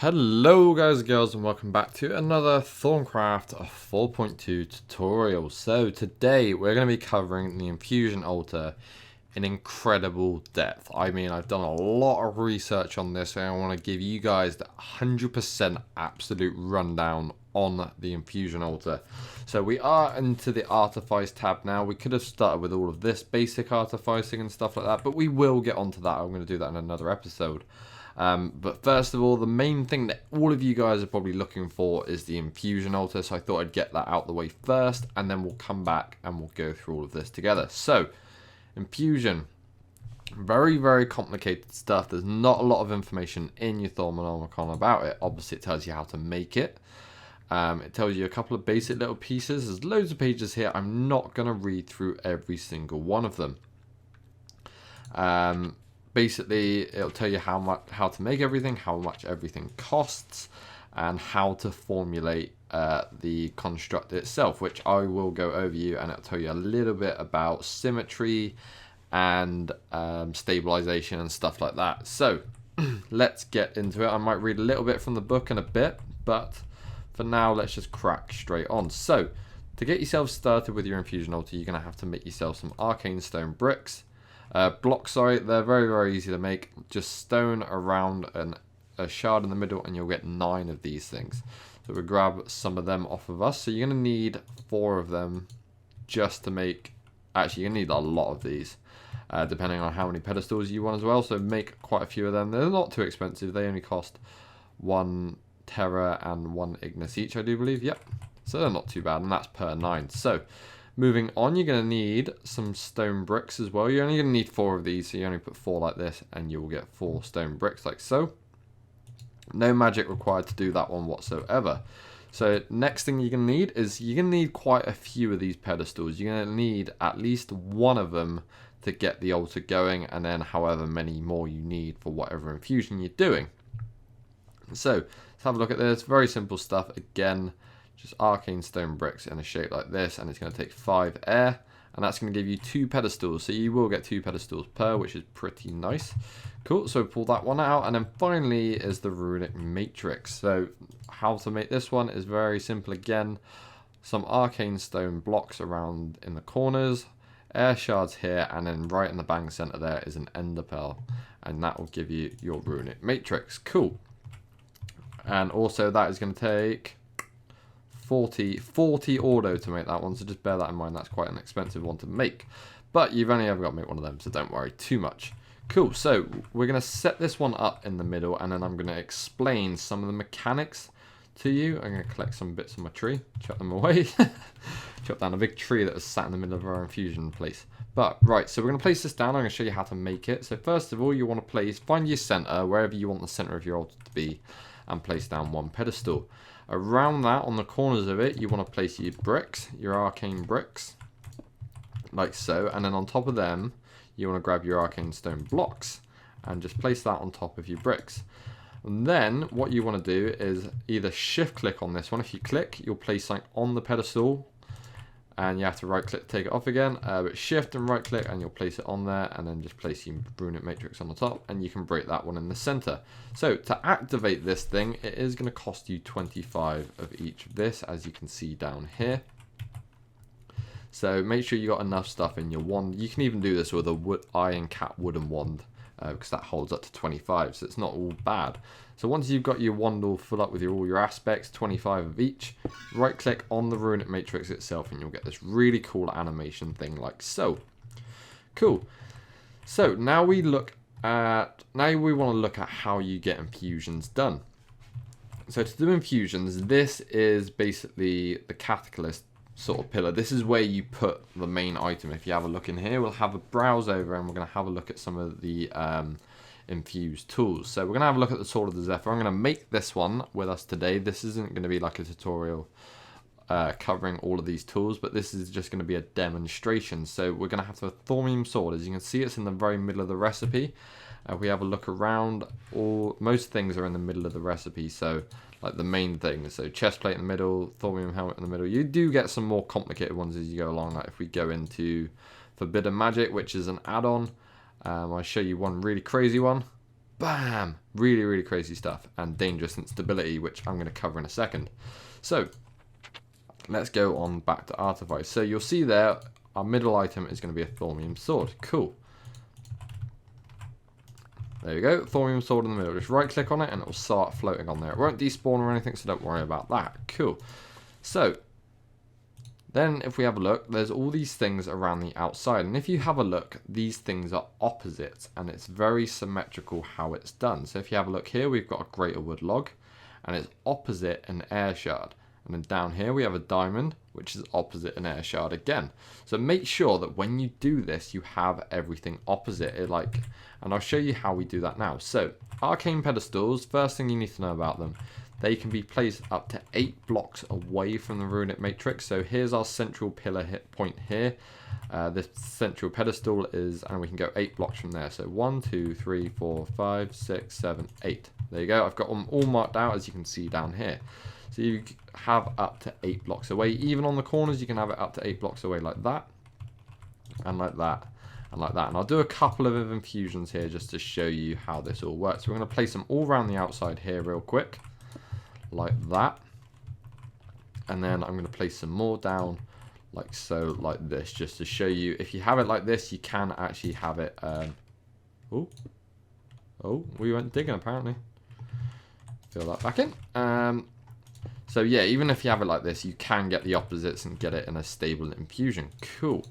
Hello guys and girls and welcome back to another Thaumcraft 4.2 tutorial. So today we're going to be covering the Infusion altar in incredible depth. I mean, I've done a lot of research on this and I want to give you guys the 100% absolute rundown on the Infusion altar. So we are into the Artifice tab now. We could have started with all of this basic artificing and stuff like that, but we will get onto that. I'm going to do that in another episode. But first of all, the main thing that all of you guys are probably looking for is the Infusion altar. So I thought I'd get that out the way first, and then we'll come back and we'll go through all of this together. So, Infusion. Very, very complicated stuff. There's not a lot of information in your Thaumanomicon about it. Obviously, it tells you how to make it. It tells you a couple of basic little pieces. There's loads of pages here. I'm not going to read through every single one of them. Basically, it'll tell you how to make everything, how much everything costs, and how to formulate the construct itself, which I will go over you, and it'll tell you a little bit about symmetry and stabilization and stuff like that. So let's get into it. I might read a little bit from the book in a bit, but for now, let's just crack straight on. So to get yourself started with your Infusion altar, you're going to have to make yourself some arcane stone bricks. Blocks, sorry, they're very, very easy to make. Just stone around a shard in the middle and you'll get 9 of these things. So we'll grab some of them off of us. So you're going to need 4 of them just to make... Actually, you're going to need a lot of these, depending on how many pedestals you want as well. So make quite a few of them. They're not too expensive. They only cost 1 Terra and 1 Ignis each, I do believe. Yep. So they're not too bad, and that's per 9. So... moving on, you're going to need some stone bricks as well. You're only going to need 4 of these, so you only put 4 like this, and you will get 4 stone bricks like so. No magic required to do that one whatsoever. So next thing you're going to need is you're going to need quite a few of these pedestals. You're going to need at least 1 of them to get the altar going, and then however many more you need for whatever infusion you're doing. So let's have a look at this. Very simple stuff. Again, just arcane stone bricks in a shape like this, and it's going to take 5 air, and that's going to give you 2 pedestals. So you will get 2 pedestals per, which is pretty nice. Cool, so pull that one out, and then finally is the runic matrix. So how to make this one is very simple. Again, some arcane stone blocks around in the corners, air shards here, and then right in the bang center there is an ender pearl, and that will give you your runic matrix. Cool. And also that is going to take 40 auto to make that one, so just bear that in mind. That's quite an expensive one to make, but you've only ever got to make one of them, so don't worry too much. Cool, so we're going to set this one up in the middle, and then I'm going to explain some of the mechanics to you. I'm going to collect some bits of my tree, chuck them away, chop down a big tree that was sat in the middle of our infusion place. But right, so we're going to place this down. I'm going to show you how to make it. So first of all, you want to find your center, wherever you want the center of your altar to be, and place down 1 pedestal. Around that, on the corners of it, you want to place your bricks, your arcane bricks, like so. And then on top of them, you want to grab your arcane stone blocks and just place that on top of your bricks. And then what you want to do is either shift click on this one. If you click, you'll place something on the pedestal, and you have to right click to take it off again. But shift and right click and you'll place it on there, and then just place your runic matrix on the top, and you can break that one in the center. So to activate this thing, it is going to cost you 25 of each of this, as you can see down here. So make sure you got enough stuff in your wand. You can even do this with a iron cat wooden wand, because that holds up to 25, so it's not all bad. So once you've got your wand all full up with all your aspects, 25 of each, right click on the runic matrix itself, and you'll get this really cool animation thing like so. Cool. So now we want to look at how you get infusions done. So to do infusions, this is basically the catalyst sort of pillar. This is where you put the main item. If you have a look in here, we'll have a browse over, and we're going to have a look at some of the infused tools. So we're going to have a look at the Sword of the Zephyr. I'm going to make this one with us today. This isn't going to be like a tutorial covering all of these tools, but this is just going to be a demonstration. So we're going to have the Thorium sword. As you can see, it's in the very middle of the recipe. If we have a look around, most things are in the middle of the recipe. So like the main things, so chest plate in the middle, thorium helmet in the middle. You do get some more complicated ones as you go along. Like if we go into Forbidden Magic, which is an add-on, I'll show you one really crazy one. Bam! Really, really crazy stuff. And dangerous instability, which I'm going to cover in a second. So, let's go on back to Artifice. So you'll see there, our middle item is going to be a Thaumium sword. Cool. There you go, Thaumium sword in the middle. Just right click on it and it will start floating on there. It won't despawn or anything, so don't worry about that. Cool. So, then if we have a look, there's all these things around the outside. And if you have a look, these things are opposites. And it's very symmetrical how it's done. So if you have a look here, we've got a greater wood log. And it's opposite an air shard. And then down here we have a diamond, which is opposite an air shard again. So make sure that when you do this, you have everything opposite. And I'll show you how we do that now. So arcane pedestals, first thing you need to know about them, they can be placed up to 8 blocks away from the runic matrix. So here's our central pillar hit point here. This central pedestal is, and we can go 8 blocks from there. So 1, 2, 3, 4, 5, 6, 7, 8. There you go. I've got them all marked out, as you can see down here. So you have up to 8 blocks away. Even on the corners, you can have it up to 8 blocks away like that. And like that. And like that. And I'll do a couple of infusions here just to show you how this all works. So we're going to place them all around the outside here real quick. Like that. And then I'm going to place some more down like so, like this, just to show you. If you have it like this, you can actually have it. Oh, we went digging apparently. Fill that back in. So yeah, even if you have it like this, you can get the opposites and get it in a stable infusion. Cool.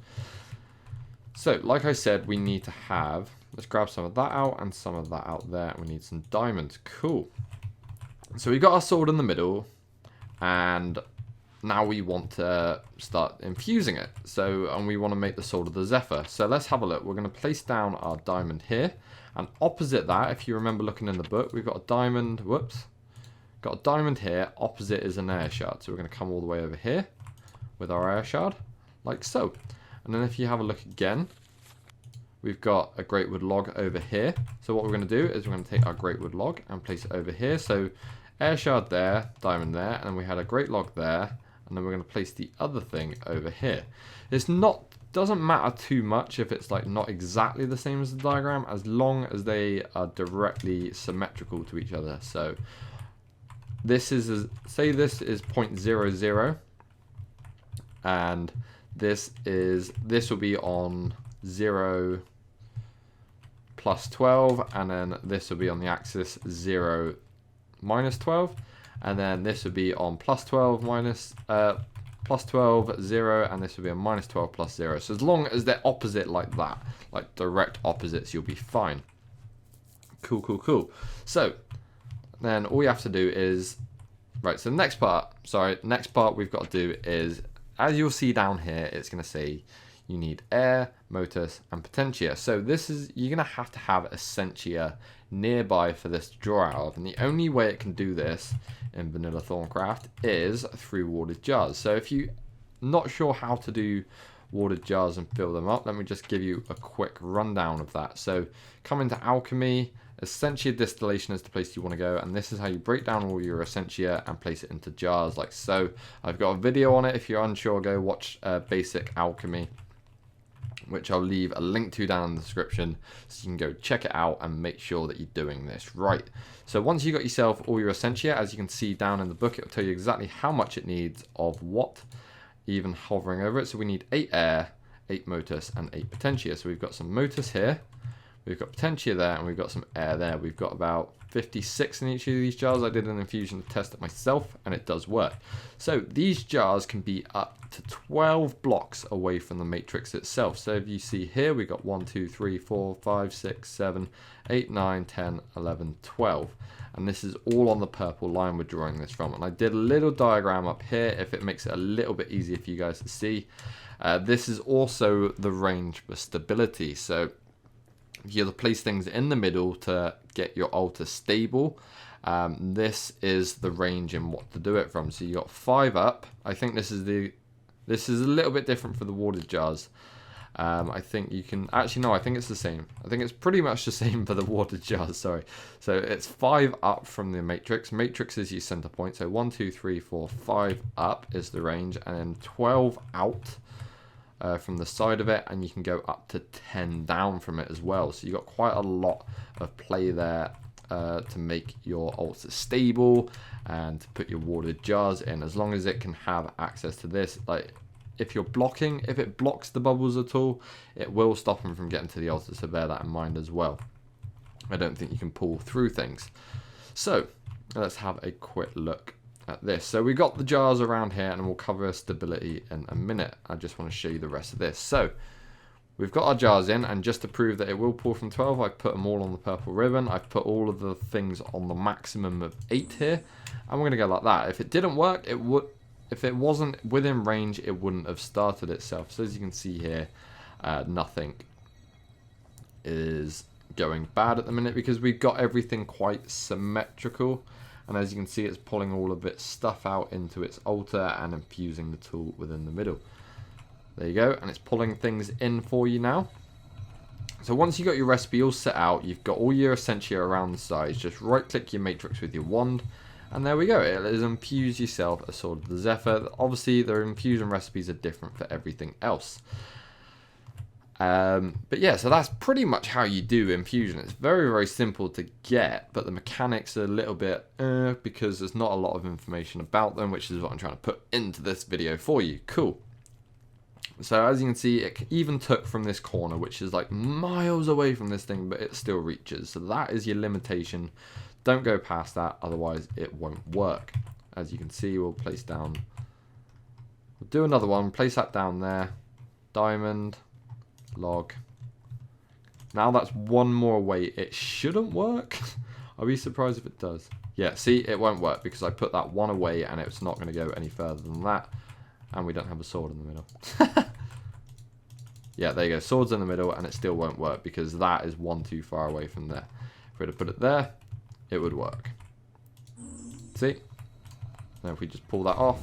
So like I said, we need to have, let's grab some of that out and some of that out there. We need some diamonds. Cool. So we've got our sword in the middle, and now we want to start infusing it. And we want to make the sword of the Zephyr. So let's have a look. We're going to place down our diamond here, and opposite that, if you remember looking in the book, we've got a diamond. Whoops. Got a diamond here. Opposite is an air shard. So we're going to come all the way over here with our air shard, like so. And then if you have a look again, we've got a great wood log over here. So what we're going to do is we're going to take our great wood log and place it over here. So air shard there, diamond there, and then we had a great log there, and then we're going to place the other thing over here. Doesn't matter too much if it's like not exactly the same as the diagram, as long as they are directly symmetrical to each other. So this is, say this is 0.00, and this will be on 0 plus 12, and then this will be on the axis 0 minus 12, and then this would be on plus 12 minus plus 12 0, and this will be on minus 12 plus 0. So as long as they're opposite like that, like direct opposites, you'll be fine. Cool. So then all you have to do is, right, so the next part we've got to do is, as you'll see down here, it's going to say you need air, motus, and potentia. So you're going to have Essentia nearby for this to draw out of. And the only way it can do this in vanilla Thaumcraft is through watered jars. So if you're not sure how to do watered jars and fill them up, let me just give you a quick rundown of that. So come into alchemy. Essentia distillation is the place you want to go, and this is how you break down all your Essentia and place it into jars like so. I've got a video on it. If you're unsure, go watch basic alchemy, which I'll leave a link to down in the description, so you can go check it out and make sure that you're doing this right. So once you got yourself all your Essentia, as you can see down in the book, it'll tell you exactly how much it needs of what, even hovering over it. So we need 8 air, 8 motus, and 8 potentia. So we've got some motus here, we've got potentia there, and we've got some air there. We've got about 56 in each of these jars. I did an infusion to test it myself, and it does work. So these jars can be up to 12 blocks away from the matrix itself. So if you see here, we've got 1, 2, 3, 4, 5, 6, 7, 8, 9, 10, 11, 12. And this is all on the purple line we're drawing this from. And I did a little diagram up here if it makes it a little bit easier for you guys to see. This is also the range for stability. So you have to place things in the middle to get your altar stable. This is the range in what to do it from. So you got 5 up. I think this is a little bit different for the watered jars. I think you can actually no. I think it's the same. I think it's pretty much the same for the watered jars. Sorry. So it's 5 up from the matrix. Matrix is your center point. So 1, 2, 3, 4, 5 up is the range, and then 12 out from the side of it, and you can go up to 10 down from it as well. So you've got quite a lot of play there to make your altars stable and to put your warded jars in, as long as it can have access to this. Like, if you're blocking, if it blocks the bubbles at all, it will stop them from getting to the altar, so bear that in mind as well. I don't think you can pull through things. So let's have a quick look at this. So we got the jars around here, and we'll cover stability in a minute. I just want to show you the rest of this. So we've got our jars in, and just to prove that it will pull from 12, I've put them all on the purple ribbon. I've put all of the things on the maximum of 8 here, and we're going to go like that. If it didn't work, it would. If it wasn't within range, it wouldn't have started itself. So as you can see here, nothing is going bad at the minute because we've got everything quite symmetrical. And as you can see, it's pulling all of its stuff out into its altar and infusing the tool within the middle. There you go, and it's pulling things in for you now. So once you've got your recipe all set out, you've got all your Essentia around the sides, just right click your matrix with your wand, and there we go. It has infused yourself a Sword of the Zephyr. Obviously, the infusion recipes are different for everything else. But yeah, so that's pretty much how you do infusion. It's very, very simple to get, but the mechanics are a little bit because there's not a lot of information about them, which is what I'm trying to put into this video for you. Cool. So as you can see, it even took from this corner, which is like miles away from this thing, but it still reaches. So that is your limitation. Don't go past that, otherwise it won't work. As you can see, we'll place down, we'll do another one, place that down there, diamond, log. Now that's one more away. It shouldn't work. I'll be surprised if it does. Yeah, see, it won't work because I put that one away and it's not going to go any further than that. And we don't have a sword in the middle. Yeah, there you go. Sword's in the middle and it still won't work because that is one too far away from there. If we were to put it there, it would work. See? Now if we just pull that off.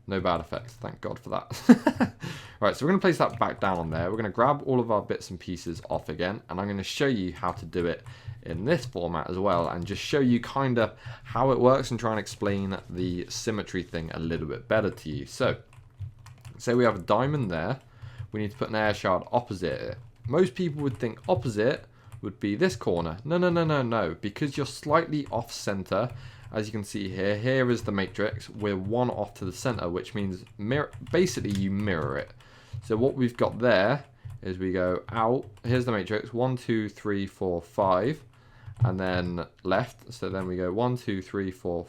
No bad effects. Thank God for that. Right, so we're going to place that back down on there. We're going to grab all of our bits and pieces off again. And I'm going to show you how to do it in this format as well. And just show you kind of how it works and try and explain the symmetry thing a little bit better to you. So, say we have a diamond there. We need to put an air shard opposite it. Most people would think opposite would be this corner. No, no, no, no, no. Because you're slightly off center. As you can see here, here is the matrix. We're one off to the center, which means basically you mirror it. So what we've got there is we go out. Here's the matrix. 1, 2, 3, 4, 5. And then left. So then we go 1, 2, 3, 4.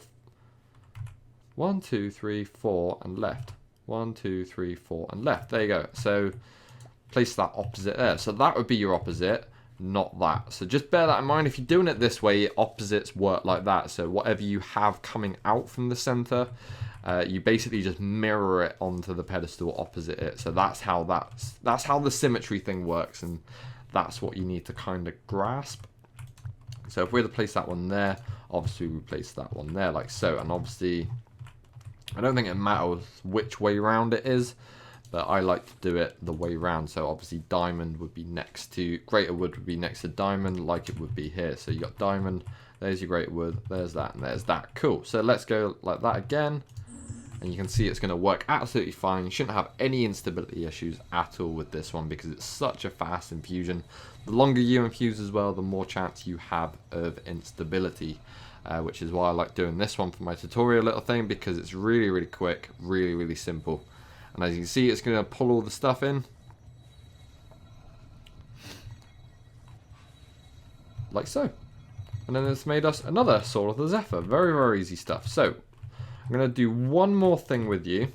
1, 2, 3, 4 and left. 1, 2, 3, 4 and left. There you go. So place that opposite there. So that would be your opposite, not that. So just bear that in mind. If you're doing it this way, opposites work like that. So whatever you have coming out from the center, you basically just mirror it onto the pedestal opposite it. So that's how the symmetry thing works, and that's what you need to kind of grasp. So if we were to place that one there, obviously we place that one there like so. And obviously, I don't think it matters which way round it is, but I like to do it the way round. So obviously diamond wood would be next to diamond, like it would be here. So you got diamond, there's your greater wood, there's that, and there's that. Cool. So let's go like that again. And you can see it's going to work absolutely fine. You shouldn't have any instability issues at all with this one because it's such a fast infusion. The longer you infuse as well, the more chance you have of instability, which is why I like doing this one for my tutorial little thing, because it's really, really quick, really, really simple. And as you can see, it's going to pull all the stuff in. Like so. And then it's made us another Sword of the Zephyr. Very, very easy stuff. So, I'm going to do one more thing with you.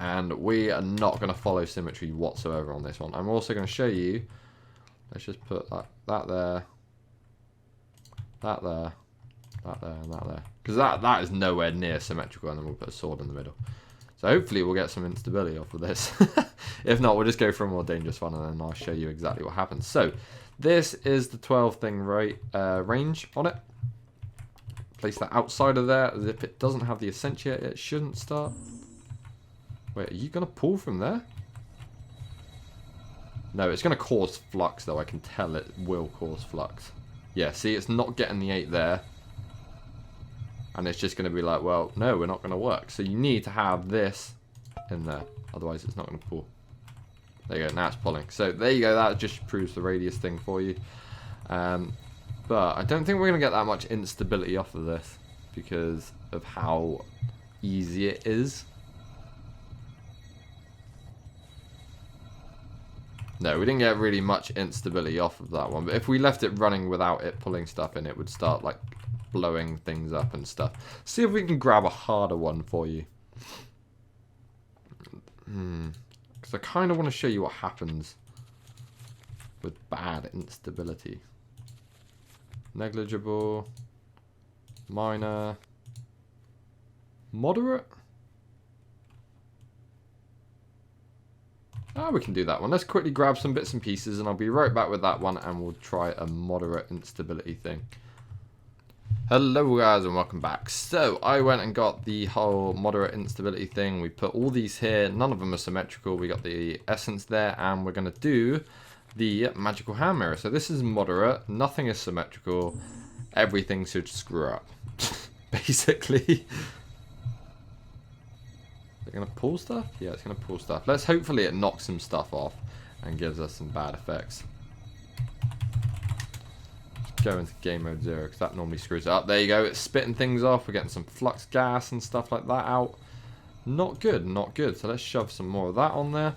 And we are not going to follow symmetry whatsoever on this one. I'm also going to show you. Let's just put that there. That there. That there and that there. Because that is nowhere near symmetrical. And then we'll put a sword in the middle. So hopefully we'll get some instability off of this. If not, we'll just go for a more dangerous one and then I'll show you exactly what happens. So this is the 12 thing range on it. Place that outside of there as if it doesn't have the Essentia, it shouldn't start. Wait, are you going to pull from there? No, it's going to cause flux though. I can tell it will cause flux. Yeah, see, it's not getting the 8 there. And it's just going to be like, well, no, we're not going to work. So you need to have this in there. Otherwise, it's not going to pull. There you go, now it's pulling. So there you go, that just proves the radius thing for you. But I don't think we're going to get that much instability off of this because of how easy it is. No, we didn't get really much instability off of that one. But if we left it running without it pulling stuff in, it would start like blowing things up and stuff. See if we can grab a harder one for you. Because I kind of want to show you what happens with bad instability. Negligible, minor, moderate. Ah, we can do that one. Let's quickly grab some bits and pieces and I'll be right back with that one and we'll try a moderate instability thing. Hello guys and welcome back. So I went and got the whole moderate instability thing. We put all these here. None of them are symmetrical. We got the essence there and we're going to do the magical hand mirror. So this is moderate. Nothing is symmetrical. Everything should screw up. Basically. Is it going to pull stuff? Yeah, it's going to pull stuff. Let's hopefully it knocks some stuff off and gives us some bad effects. Go into game mode 0 because that normally screws it up. There you go, it's spitting things off. We're getting some flux gas and stuff like that out. Not good, not good. So let's shove some more of that on there.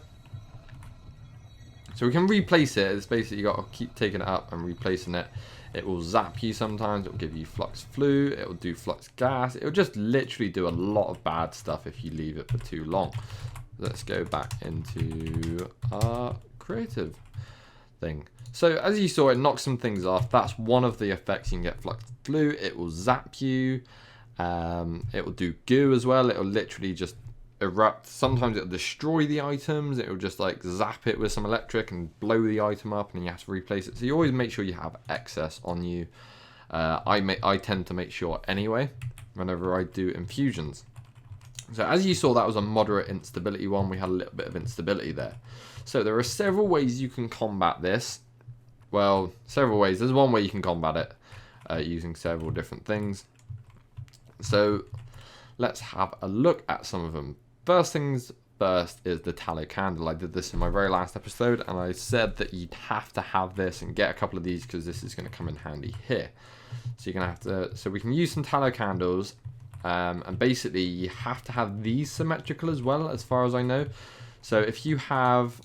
So we can replace it. It's basically you got to keep taking it up and replacing it. It will zap you sometimes. It will give you flux flu. It will do flux gas. It will just literally do a lot of bad stuff if you leave it for too long. Let's go back into our creative thing. So as you saw, it knocks some things off. That's one of the effects you can get flux flu. It will zap you. It will do goo as well. It will literally just erupt. Sometimes it will destroy the items. It will just like zap it with some electric and blow the item up and you have to replace it. So you always make sure you have excess on you. I tend to make sure anyway whenever I do infusions. So as you saw, that was a moderate instability one. We had a little bit of instability there. So there are several ways you can combat this. Well, several ways. There's one way you can combat it using several different things. So let's have a look at some of them. First things first is the tallow candle. I did this in my very last episode and I said that you'd have to have this and get a couple of these because this is going to come in handy here. So you're going to have to, so we can use some tallow candles and basically you have to have these symmetrical as well as far as I know. So if you have,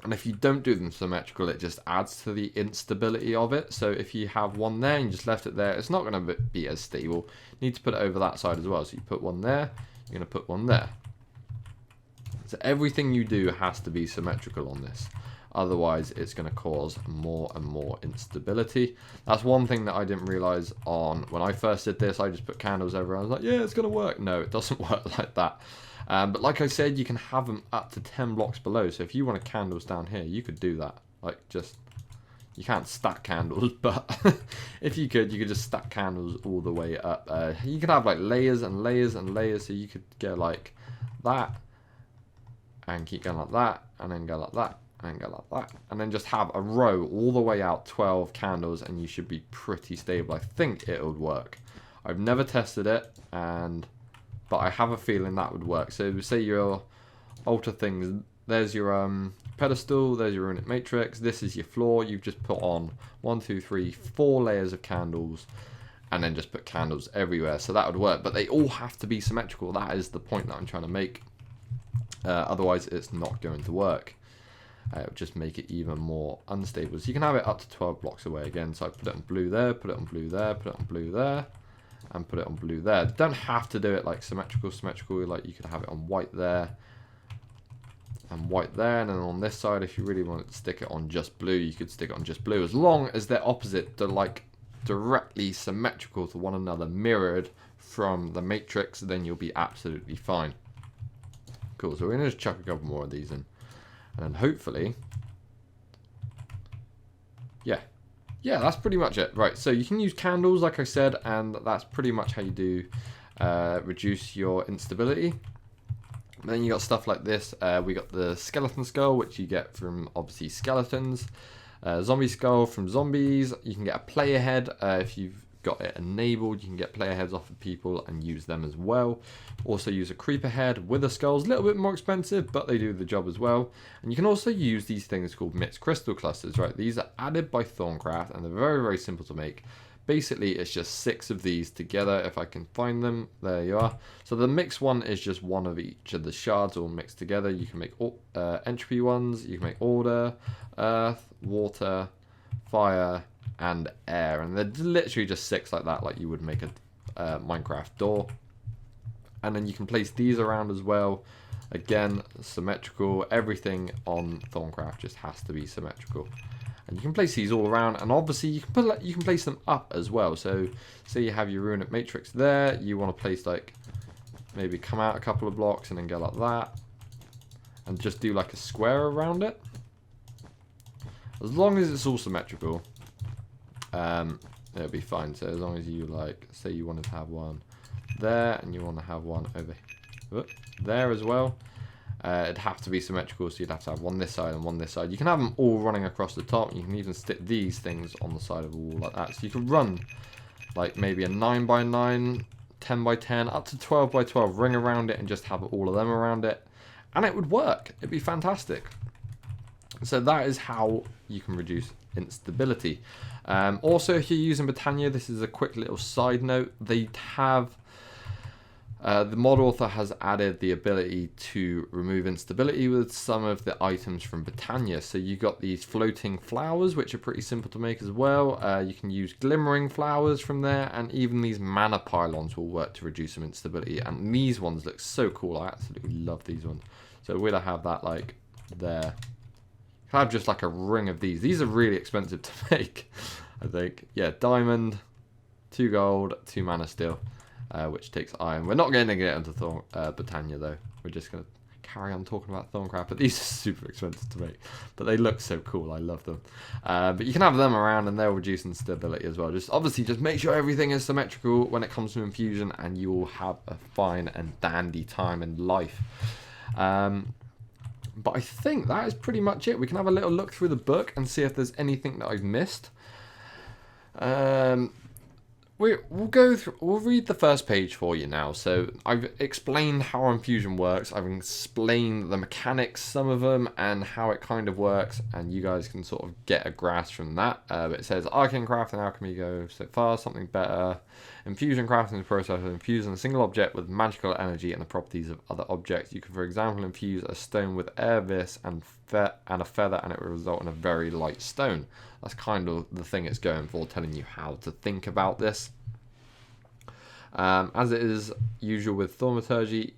and if you don't do them symmetrical, it just adds to the instability of it. So if you have one there and you just left it there, it's not going to be as stable. You need to put it over that side as well. So you put one there, you're going to put one there. So everything you do has to be symmetrical on this. Otherwise, it's going to cause more and more instability. That's one thing that I didn't realize on when I first did this. I just put candles everywhere. I was like, yeah, it's going to work. No, it doesn't work like that. But like I said, you can have them up to 10 blocks below. So if you wanted candles down here, you could do that. Like just, you can't stack candles, but if you could just stack candles all the way up. You could have like layers and layers and layers. So you could go like that and keep going like that and then go like that and go like that. And then just have a row all the way out, 12 candles, and you should be pretty stable. I think it would work. I've never tested it, but I have a feeling that would work. So say your altar things, there's your pedestal, there's your runic matrix, this is your floor. You've just put on 1, 2, 3, 4 layers of candles and then just put candles everywhere. So that would work, but they all have to be symmetrical. That is the point that I'm trying to make. Otherwise it's not going to work. It would just make it even more unstable. So you can have it up to 12 blocks away again. So I put it on blue there, put it on blue there, put it on blue there, and put it on blue there. Don't have to do it like symmetrical, like you could have it on white there and white there, and then on this side if you really wanted to stick it on just blue, you could stick it on just blue, as long as they're opposite. They're like directly symmetrical to one another, mirrored from the matrix, then you'll be absolutely fine. Cool, so we're gonna just chuck a couple more of these in, and then hopefully, yeah, that's pretty much it. Right, so you can use candles, like I said, and that's pretty much how you do reduce your instability. And then you got stuff like this. We got the skeleton skull, which you get from, obviously, skeletons. Zombie skull from zombies. You can get a player head if you've got it enabled, you can get player heads off of people and use them as well. Also use a creeper head, wither skulls, a little bit more expensive, but they do the job as well. And you can also use these things called mixed crystal clusters, right? These are added by Thaumcraft and they're very, very simple to make. Basically, it's just 6 of these together, if I can find them. There you are. So the mixed one is just one of each of the shards all mixed together. You can make entropy ones, you can make order, earth, water, fire, and air. And they're literally just 6 like that, like you would make a Minecraft door. And then you can place these around as well. Again, symmetrical. Everything on Thaumcraft just has to be symmetrical. And you can place these all around, and obviously you can place them up as well. So say you have your runic matrix there, you want to place like maybe come out a couple of blocks and then go like that, and just do like a square around it. As long as it's all symmetrical, it'll be fine. So as long as you like, say you wanted to have one there, and you want to have one over there as well. It'd have to be symmetrical, so you'd have to have one this side and one this side. You can have them all running across the top. You can even stick these things on the side of the wall like that. So you can run like maybe a 9x9, 10x10, up to 12x12 ring around it and just have all of them around it. And it would work. It'd be fantastic. So that is how you can reduce instability. Also, if you're using Britannia, this is a quick little side note. They have... the mod author has added the ability to remove instability with some of the items from Britannia. So you got these floating flowers, which are pretty simple to make as well. You can use glimmering flowers from there, and even these mana pylons will work to reduce some instability. And these ones look so cool. I absolutely love these ones. So we'll have that like there. I have just like a ring of these. These are really expensive to make, I think. Yeah, diamond, 2 gold, 2 mana steel. Which takes iron. We're not going to get into Britannia though. We're just going to carry on talking about Thaumcraft. But these are super expensive to make. But they look so cool. I love them. But you can have them around and they'll reduce instability as well. Obviously just make sure everything is symmetrical when it comes to Infusion, and you will have a fine and dandy time in life. But I think that is pretty much it. We can have a little look through the book and see if there's anything that I've missed. We'll read the first page for you now. So I've explained how Infusion works. I've explained the mechanics, some of them, and how it kind of works, and you guys can sort of get a grasp from that. But it says arcane craft and alchemy go so far, something better. Infusion crafting is the process of infusing a single object with magical energy and the properties of other objects. You can, for example, infuse a stone with air, vis, and a feather, and it will result in a very light stone. That's kind of the thing it's going for, telling you how to think about this. As it is usual with thaumaturgy,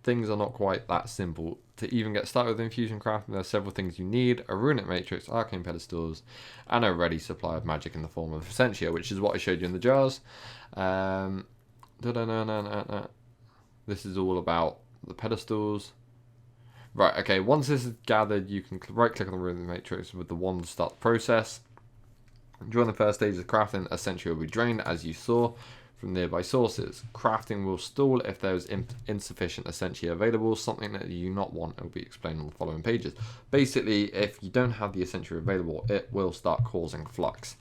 things are not quite that simple. To even get started with infusion crafting, there are several things you need: a runic matrix, arcane pedestals, and a ready supply of magic in the form of Essentia, which is what I showed you in the jars. This is all about the pedestals. Right, okay, once this is gathered, you can right-click on the runic matrix with the wand to start the process. During the first stage of crafting, Essentia will be drained, as you saw, from nearby sources. Crafting will stall if there is insufficient Essentia available, something that you do not want will be explained on the following pages. Basically, if you don't have the Essentia available, it will start causing flux,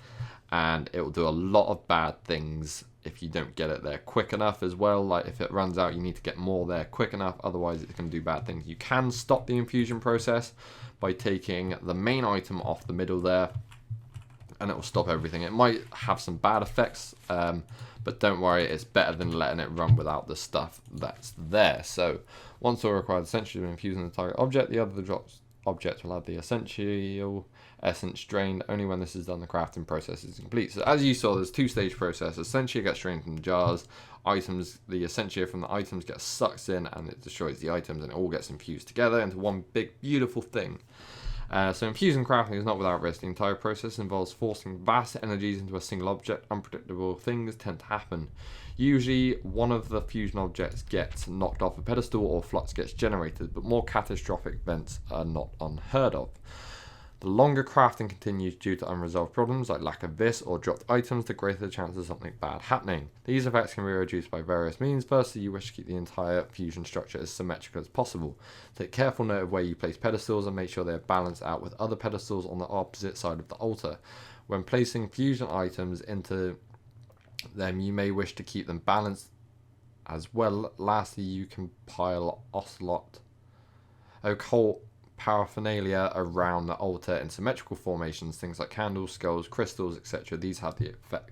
and it will do a lot of bad things if you don't get it there quick enough as well. Like if it runs out, you need to get more there quick enough, otherwise it's going to do bad things. You can stop the infusion process by taking the main item off the middle there, and it will stop everything. It might have some bad effects, but don't worry, it's better than letting it run without the stuff that's there. So once all required Essentia to infuse in the target object, the other object will have the essential essence drained. Only when this is done, the crafting process is complete. So as you saw, there's 2-stage process. Essentia gets drained from the jars. Items, the Essentia from the items gets sucked in, and it destroys the items, and it all gets infused together into one big beautiful thing. So infusion crafting is not without risk. The entire process involves forcing vast energies into a single object. Unpredictable things tend to happen. Usually one of the fusion objects gets knocked off a pedestal or flux gets generated, but more catastrophic events are not unheard of. The longer crafting continues due to unresolved problems like lack of vis or dropped items, the greater the chance of something bad happening. These effects can be reduced by various means. Firstly, you wish to keep the entire fusion structure as symmetrical as possible. Take careful note of where you place pedestals and make sure they are balanced out with other pedestals on the opposite side of the altar. When placing fusion items into then you may wish to keep them balanced as well. Lastly, you can pile occult paraphernalia around the altar in symmetrical formations, things like candles, skulls, crystals, etc. These have the effect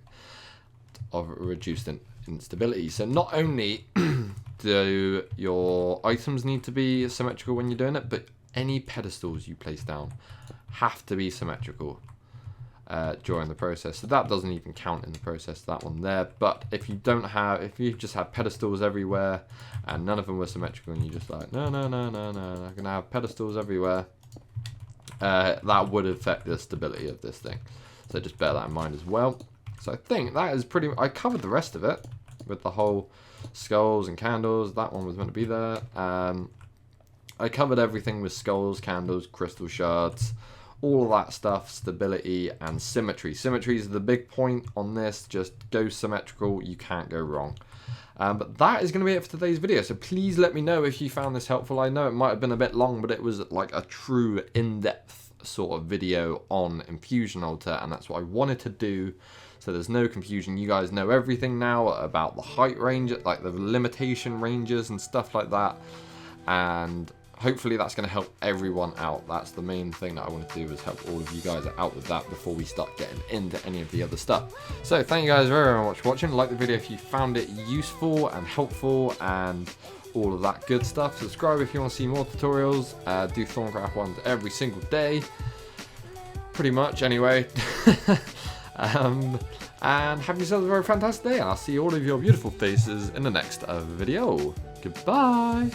of reduced instability. So not only do your items need to be symmetrical when you're doing it, but any pedestals you place down have to be symmetrical during the process. So that doesn't even count in the process, that one there. But if you just have pedestals everywhere and none of them were symmetrical, and you just like, no, I'm gonna have pedestals everywhere, that would affect the stability of this thing. So just bear that in mind as well. So I think that is I covered the rest of it with the whole skulls and candles. That one was meant to be there. I covered everything with skulls, candles, crystal shards, all of that stuff, stability and symmetry. Symmetry is the big point on this. Just go symmetrical, you can't go wrong. But that is going to be it for today's video. So please let me know if you found this helpful. I know it might have been a bit long, but it was like a true in-depth sort of video on Infusion Altar, and that's what I wanted to do. So there's no confusion. You guys know everything now about the height range, like the limitation ranges and stuff like that. And hopefully that's going to help everyone out. That's the main thing that I want to do, is help all of you guys out with that before we start getting into any of the other stuff. So thank you guys very much for watching. Like the video if you found it useful and helpful and all of that good stuff. Subscribe if you want to see more tutorials. Do Thaumcraft ones every single day. Pretty much anyway. And have yourselves a very fantastic day. I'll see all of your beautiful faces in the next video. Goodbye.